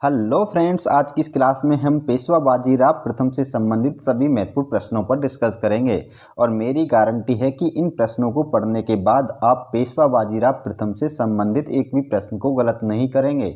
Hello friends, आज की इस क्लास में हम पेशवा बाजीराव प्रथम से संबंधित सभी महत्वपूर्ण प्रश्नों पर डिस्कस करेंगे और मेरी गारंटी है कि इन प्रश्नों को पढ़ने के बाद आप पेशवा बाजीराव प्रथम से संबंधित एक भी प्रश्न को गलत नहीं करेंगे,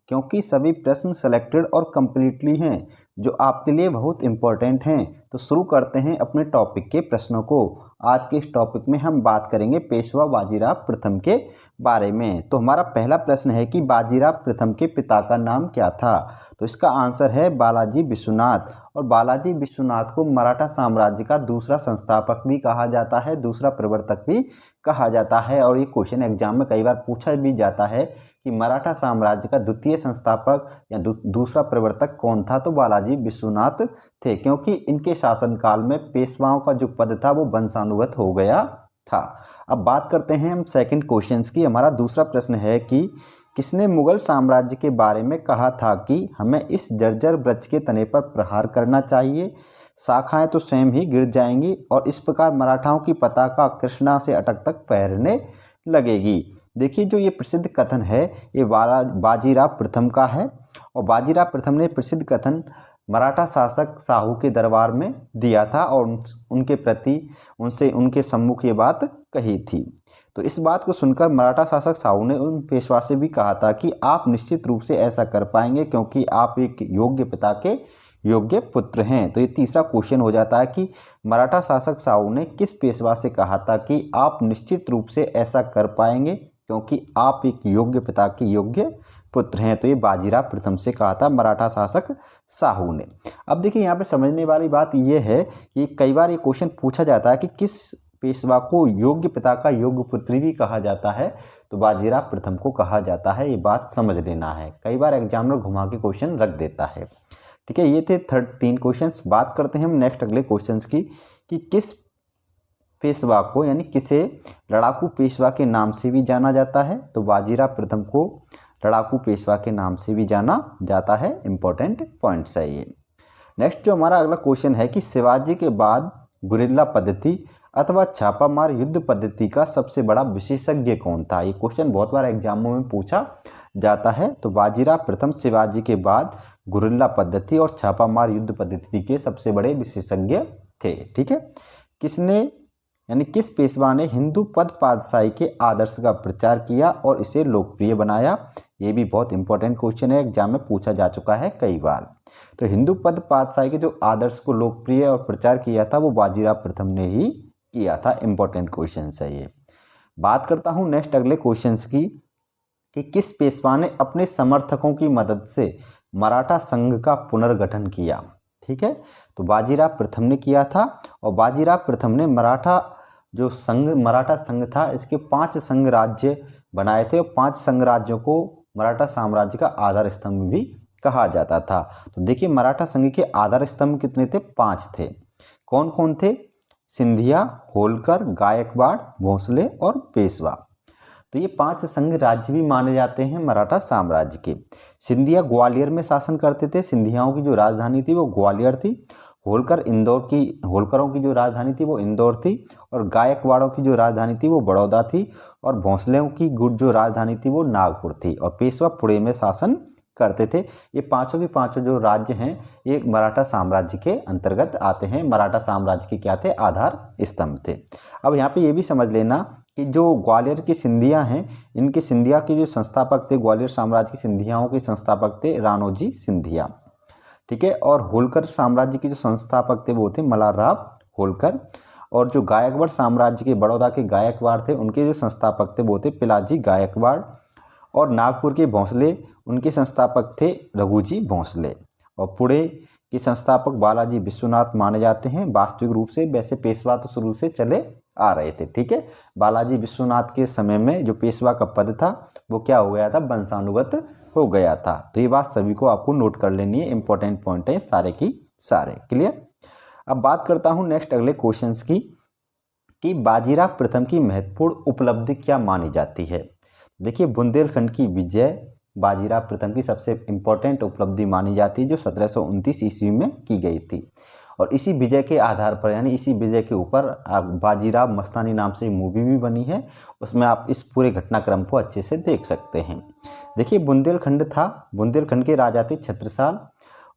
क्योंकि सभी प्रश्न सेलेक्टेड और कम्प्लीटली हैं जो आपके लिए बहुत इम्पोर्टेंट हैं। तो शुरू करते हैं अपने टॉपिक के प्रश्नों को। आज के इस टॉपिक में हम बात करेंगे पेशवा बाजीराव प्रथम के बारे में। तो हमारा पहला प्रश्न है कि बाजीराव प्रथम के पिता का नाम क्या था। तो इसका आंसर है बालाजी विश्वनाथ। और बालाजी विश्वनाथ को मराठा साम्राज्य का दूसरा संस्थापक भी कहा जाता है, दूसरा प्रवर्तक भी कहा जाता है। और ये क्वेश्चन एग्जाम में कई बार पूछा भी जाता है कि मराठा साम्राज्य का द्वितीय संस्थापक या दूसरा प्रवर्तक कौन था। तो बालाजी विश्वनाथ थे, क्योंकि इनके शासनकाल में पेशवाओं का जो पद था वो वंशानुगत हो गया था। अब बात करते हैं हम सेकंड क्वेश्चंस की। हमारा दूसरा प्रश्न है कि किसने मुगल साम्राज्य के बारे में कहा था कि हमें इस जर्जर वृक्ष के तने पर प्रहार करना चाहिए, शाखाएं तो स्वयं ही गिर जाएंगी और इस प्रकार मराठाओं की पताका कृष्णा से अटक तक फहरने लगेगी। देखिए, जो ये प्रसिद्ध कथन है ये बाजीराव प्रथम का है और बाजीराव प्रथम ने प्रसिद्ध कथन मराठा शासक साहू के दरबार में दिया था और उनके प्रति उनके सम्मुख ये बात कही थी। तो इस बात को सुनकर मराठा शासक साहू ने उन पेशवा से भी कहा था कि आप निश्चित रूप से ऐसा कर पाएंगे, क्योंकि आप एक योग्य पिता के योग्य पुत्र हैं। तो ये तीसरा क्वेश्चन हो जाता है कि मराठा शासक साहू ने किस पेशवा से कहा था कि आप निश्चित रूप से ऐसा कर पाएंगे, क्योंकि आप एक योग्य पिता के योग्य पुत्र हैं। तो ये बाजीराव प्रथम से कहा था मराठा शासक साहू ने। अब देखिए, यहाँ पे समझने वाली बात यह है कि कई बार ये क्वेश्चन पूछा जाता है कि किस पेशवा को योग्य पिता का योग्य पुत्र भी कहा जाता है। तो बाजीराव प्रथम को कहा जाता है, ये बात समझ लेना है। कई बार एग्जामिनर घुमा के क्वेश्चन रख देता है। ठीक है, ये थे तीन क्वेश्चंस। बात करते हैं हम नेक्स्ट अगले क्वेश्चंस की कि किस पेशवा को यानी किसे लड़ाकू पेशवा के नाम से भी जाना जाता है। तो बाजीराव प्रथम को लड़ाकू पेशवा के नाम से भी जाना जाता है। इंपॉर्टेंट पॉइंट्स है ये। नेक्स्ट जो हमारा अगला क्वेश्चन है कि शिवाजी के बाद गुरिल्ला पद्धति अथवा छापामार युद्ध पद्धति का सबसे बड़ा विशेषज्ञ कौन था। ये क्वेश्चन बहुत बार एग्जामों में पूछा जाता है। तो बाजीराव प्रथम शिवाजी के बाद गुरिल्ला पद्धति और छापामार युद्ध पद्धति के सबसे बड़े विशेषज्ञ थे। ठीक है, किसने यानी किस पेशवा ने हिंदू पद पातशाही के आदर्श का प्रचार किया और इसे लोकप्रिय बनाया। ये भी बहुत इंपॉर्टेंट क्वेश्चन है, एग्जाम में पूछा जा चुका है कई बार। तो हिंदू पद पातशाही के जो आदर्श को लोकप्रिय और प्रचार किया था वो बाजीराव प्रथम ने ही किया था। इंपॉर्टेंट क्वेश्चन है ये। बात करता हूँ नेक्स्ट अगले क्वेश्चंस की कि किस पेशवा ने अपने समर्थकों की मदद से मराठा संघ का पुनर्गठन किया। ठीक है, तो बाजीराव प्रथम ने किया था और बाजीराव प्रथम ने मराठा संघ था, इसके 5 संघ राज्य बनाए थे और 5 संघ राज्यों को मराठा साम्राज्य का आधार स्तंभ भी कहा जाता था। तो देखिए, मराठा संघ के आधार स्तंभ कितने थे? 5 थे। कौन कौन थे? सिंधिया, होलकर, गायकवाड़, भोसले और पेशवा। तो ये 5 संघ राज्य भी माने जाते हैं मराठा साम्राज्य के। सिंधिया ग्वालियर में शासन करते थे, सिंधियाओं की जो राजधानी थी वो ग्वालियर थी। होलकरों की जो राजधानी थी वो इंदौर थी और गायकवाड़ों की जो राजधानी थी वो बड़ौदा थी और भोसलेों की जो राजधानी थी वो नागपुर थी और पेशवा पुणे में शासन करते थे। ये पांचों के पांचों जो राज्य हैं ये मराठा साम्राज्य के अंतर्गत आते हैं। मराठा साम्राज्य के क्या थे? आधार स्तंभ थे। अब यहाँ पे ये भी समझ लेना कि जो ग्वालियर के सिंधिया हैं, इनके सिंधिया के जो संस्थापक थे, ग्वालियर साम्राज्य के सिंधियाओं के संस्थापक थे राणोजी सिंधिया। ठीक है, और होलकर साम्राज्य के जो संस्थापक थे वो थे मल्हारराव होलकर। और जो गायकवाड़ साम्राज्य के बड़ौदा के गायकवाड़ थे उनके जो संस्थापक थे वो थे पिलाजी गायकवाड़। और नागपुर के भोसले, उनके संस्थापक थे रघुजी भोसले। और पुणे के संस्थापक बालाजी विश्वनाथ माने जाते हैं वास्तविक रूप से। वैसे पेशवा तो शुरू से चले आ रहे थे। ठीक है, बालाजी विश्वनाथ के समय में जो पेशवा का पद था वो क्या हो गया था? वंशानुगत हो गया था। तो ये बात सभी को आपको नोट कर लेनी है। इंपॉर्टेंट पॉइंट है सारे की सारे। क्लियर। अब बात करता हूँ नेक्स्ट अगले क्वेश्चंस की कि बाजीराव प्रथम की महत्वपूर्ण उपलब्धि क्या मानी जाती है। देखिए, बुंदेलखंड की विजय बाजीराव प्रथम की सबसे इंपॉर्टेंट उपलब्धि मानी जाती है जो 1729 ईस्वी में की गई थी। और इसी विजय के आधार पर यानी इसी विजय के ऊपर बाजीराव मस्तानी नाम से मूवी भी बनी है, उसमें आप इस पूरे घटनाक्रम को अच्छे से देख सकते हैं। देखिए बुंदेलखंड था, बुंदेलखंड के राजा थे छत्रसाल,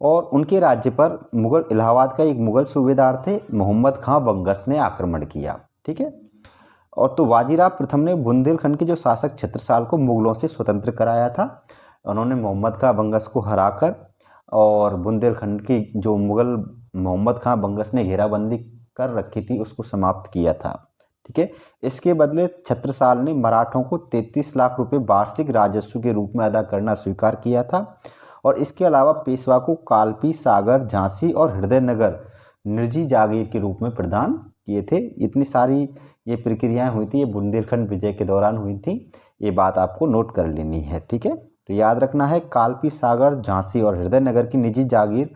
और उनके राज्य पर मुगल इलाहाबाद का एक मुगल सूबेदार थे मोहम्मद खां बंगस ने आक्रमण किया। ठीक है, और तो बाजीराव प्रथम ने बुंदेलखंड के जो शासक छत्रसाल को मुगलों से स्वतंत्र कराया था। उन्होंने मोहम्मद खां बंगस को हराकर और बुंदेलखंड की जो मुगल मोहम्मद खां बंगस ने घेराबंदी कर रखी थी उसको समाप्त किया था। ठीक है, इसके बदले छत्रसाल ने मराठों को 33 लाख रुपए वार्षिक राजस्व के रूप में अदा करना स्वीकार किया था, और इसके अलावा पेशवा को कालपी, सागर, झांसी और हृदयनगर निर्जी जागीर के रूप में प्रदान किए थे। इतनी सारी ये प्रक्रियाएं हुई थी, ये बुंदेलखंड विजय के दौरान हुई थी, ये बात आपको नोट कर लेनी है। ठीक है, तो याद रखना है कालपी, सागर, झांसी और हृदयनगर की निजी जागीर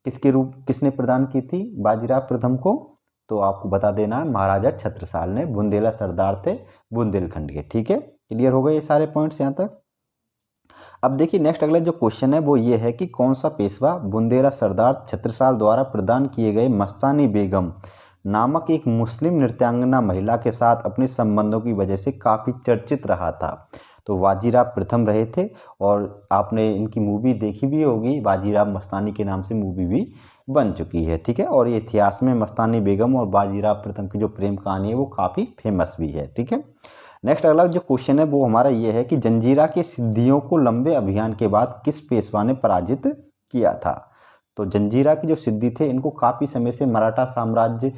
किसने प्रदान की थी बाजीराव प्रथम को, तो आपको बता देना है महाराजा छत्रसाल ने। बुंदेला सरदार थे बुंदेलखंड के। ठीक है, क्लियर हो गए ये सारे पॉइंट्स यहाँ तक। अब देखिए नेक्स्ट अगला जो क्वेश्चन है वो ये है कि कौन सा पेशवा बुंदेला सरदार छत्रसाल द्वारा प्रदान किए गए मस्तानी बेगम नामक एक मुस्लिम नृत्यांगना महिला के साथ अपने संबंधों की वजह से काफ़ी चर्चित रहा था। तो बाजीराव प्रथम रहे थे, और आपने इनकी मूवी देखी भी होगी, बाजीराव मस्तानी के नाम से मूवी भी बन चुकी है। ठीक है, और ये इतिहास में मस्तानी बेगम और बाजीराव प्रथम की जो प्रेम कहानी है वो काफ़ी फेमस भी है। ठीक है, नेक्स्ट अगला जो क्वेश्चन है वो हमारा ये है कि जंजीरा के सिद्धियों को लंबे अभियान के बाद किस पेशवा ने पराजित किया था। तो जंजीरा की जो सिद्धि थे इनको काफ़ी समय से मराठा साम्राज्य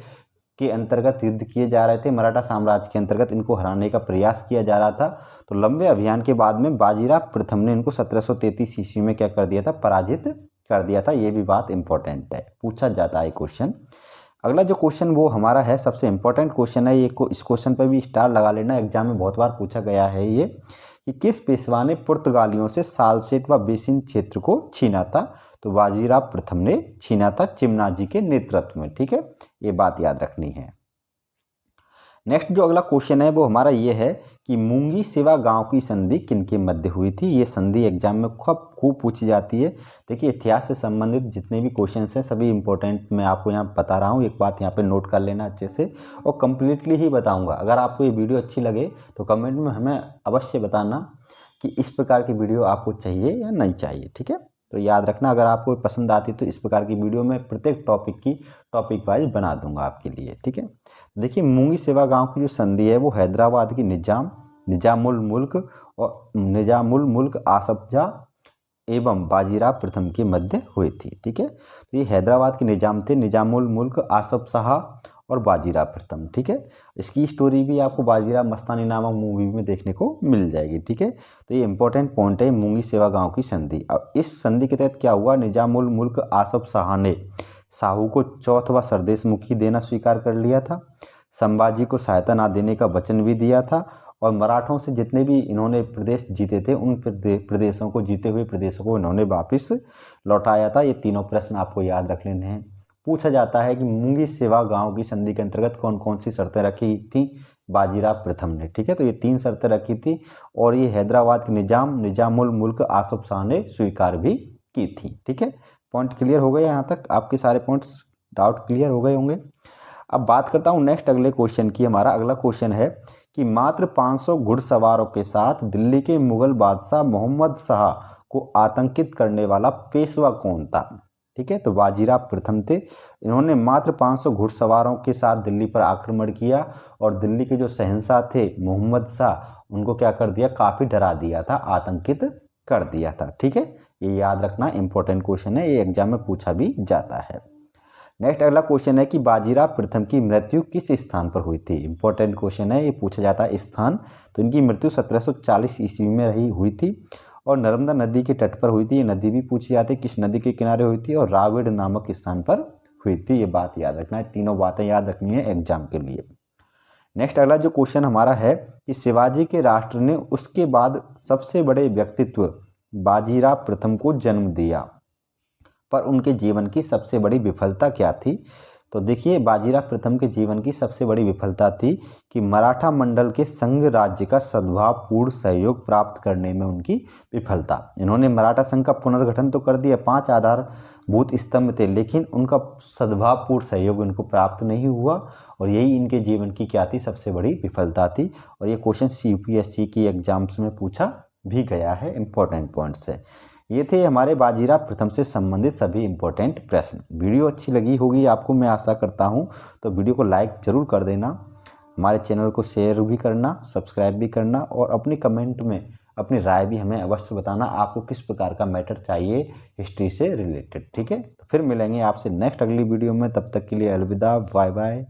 के अंतर्गत युद्ध किए जा रहे थे, मराठा साम्राज्य के अंतर्गत इनको हराने का प्रयास किया जा रहा था। तो लंबे अभियान के बाद में बाजीराव प्रथम ने इनको 1733 ईस्वी में क्या कर दिया था, पराजित कर दिया था। ये भी बात इंपॉर्टेंट है, पूछा जाता है क्वेश्चन। अगला जो क्वेश्चन वो हमारा है सबसे इंपॉर्टेंट क्वेश्चन है, ये इस क्वेश्चन पर भी स्टार लगा लेना, एग्जाम में बहुत बार पूछा गया है ये, कि किस पेशवा ने पुर्तगालियों से सालसेट व बेसिन क्षेत्र को छीना था। तो बाजीराव प्रथम ने छीना था चिमनाजी के नेतृत्व में। ठीक है, ये बात याद रखनी है। नेक्स्ट जो अगला क्वेश्चन है वो हमारा ये है कि मूंगी सेवा गांव की संधि किनके मध्य हुई थी। ये संधि एग्जाम में खूब पूछी जाती है। देखिए इतिहास से संबंधित जितने भी क्वेश्चंस हैं सभी इंपॉर्टेंट मैं आपको यहाँ बता रहा हूँ, एक बात यहाँ पे नोट कर लेना अच्छे से, और कम्प्लीटली ही बताऊँगा। अगर आपको ये वीडियो अच्छी लगे तो कमेंट में हमें अवश्य बताना कि इस प्रकार की वीडियो आपको चाहिए या नहीं चाहिए। ठीक है, तो याद रखना अगर आपको पसंद आती तो इस प्रकार की वीडियो मैं प्रत्येक टॉपिक वाइज बना दूंगा आपके लिए। ठीक है, देखिए मूंगी सेवा गांव की जो संधि है वो हैदराबाद की निजामुल मुल्क आसफ जा एवं बाजीराव प्रथम के मध्य हुई थी। ठीक है, तो ये हैदराबाद के निजाम थे, निजामुल मुल्क आसफ शाह और बाजीराव प्रथम। ठीक है, इसकी स्टोरी भी आपको बाजीराव मस्तानी नामक मूवी में देखने को मिल जाएगी। ठीक है, तो ये इंपॉर्टेंट पॉइंट है मूंगी सेवा गांव की संधि। अब इस संधि के तहत क्या हुआ, निजामुल मुल्क आसफ शाह ने साहू को चौथवा सरदेश मुखी देना स्वीकार कर लिया था, संभाजी को सहायता ना देने का वचन भी दिया था, और मराठों से जितने भी इन्होंने प्रदेश जीते थे उन प्रदेशों को जीते हुए प्रदेशों को इन्होंने वापस लौटाया था। ये तीनों प्रश्न आपको याद रख लेने हैं। पूछा जाता है कि मूंगी सेवा गांव की संधि के अंतर्गत कौन कौन सी शर्तें रखी थी बाजीराव प्रथम ने। ठीक है, तो ये 3 शर्तें रखी थी, और ये हैदराबाद के निजामुल मुल्क आसफ शाह ने स्वीकार भी की थी। ठीक है, पॉइंट क्लियर हो गए यहाँ तक, आपके सारे पॉइंट्स डाउट क्लियर हो गए होंगे। अब बात करता हूँ नेक्स्ट अगले क्वेश्चन की। हमारा अगला क्वेश्चन है कि मात्र 500 घुड़सवारों के साथ दिल्ली के मुगल बादशाह मोहम्मद शाह को आतंकित करने वाला पेशवा कौन था। ठीक है, तो बाजीराव प्रथम थे, इन्होंने मात्र 500 घुड़सवारों के साथ दिल्ली पर आक्रमण किया, और दिल्ली के जो शहंशाह थे मोहम्मद शाह उनको क्या कर दिया, काफ़ी डरा दिया था, आतंकित कर दिया था। ठीक है, ये याद रखना इंपॉर्टेंट क्वेश्चन है, ये एग्जाम में पूछा भी जाता है। नेक्स्ट अगला क्वेश्चन है कि बाजीराव प्रथम की मृत्यु किस स्थान पर हुई थी। इंपॉर्टेंट क्वेश्चन है, ये पूछा जाता है स्थान। तो इनकी मृत्यु 1740 ईस्वी में हुई थी, और नर्मदा नदी के तट पर हुई थी। ये नदी भी पूछी जाती है, किस नदी के किनारे हुई थी, और रावेड़ नामक स्थान पर हुई थी। ये बात याद रखना है, तीनों बातें याद रखनी है एग्जाम के लिए। नेक्स्ट अगला जो क्वेश्चन हमारा है कि शिवाजी के राष्ट्र ने उसके बाद सबसे बड़े व्यक्तित्व बाजीराव प्रथम को जन्म दिया, पर उनके जीवन की सबसे बड़ी विफलता क्या थी। तो देखिए बाजीराव प्रथम के जीवन की सबसे बड़ी विफलता थी कि मराठा मंडल के संघ राज्य का सद्भावपूर्ण सहयोग प्राप्त करने में उनकी विफलता। इन्होंने मराठा संघ का पुनर्गठन तो कर दिया, 5 आधारभूत स्तंभ थे, लेकिन उनका सद्भावपूर्ण सहयोग उनको प्राप्त नहीं हुआ और यही इनके जीवन की क्या थी, सबसे बड़ी विफलता थी। और ये क्वेश्चन यूपीएससी की एग्जाम्स में पूछा भी गया है, इंपॉर्टेंट पॉइंट्स है। ये थे हमारे बाजीराव प्रथम से संबंधित सभी इंपॉर्टेंट प्रश्न। वीडियो अच्छी लगी होगी आपको, मैं आशा करता हूँ। तो वीडियो को लाइक ज़रूर कर देना, हमारे चैनल को शेयर भी करना, सब्सक्राइब भी करना और अपनी कमेंट में अपनी राय भी हमें अवश्य बताना, आपको किस प्रकार का मैटर चाहिए हिस्ट्री से रिलेटेड। ठीक है, तो फिर मिलेंगे आपसे नेक्स्ट अगली वीडियो में। तब तक के लिए अलविदा, बाय बाय।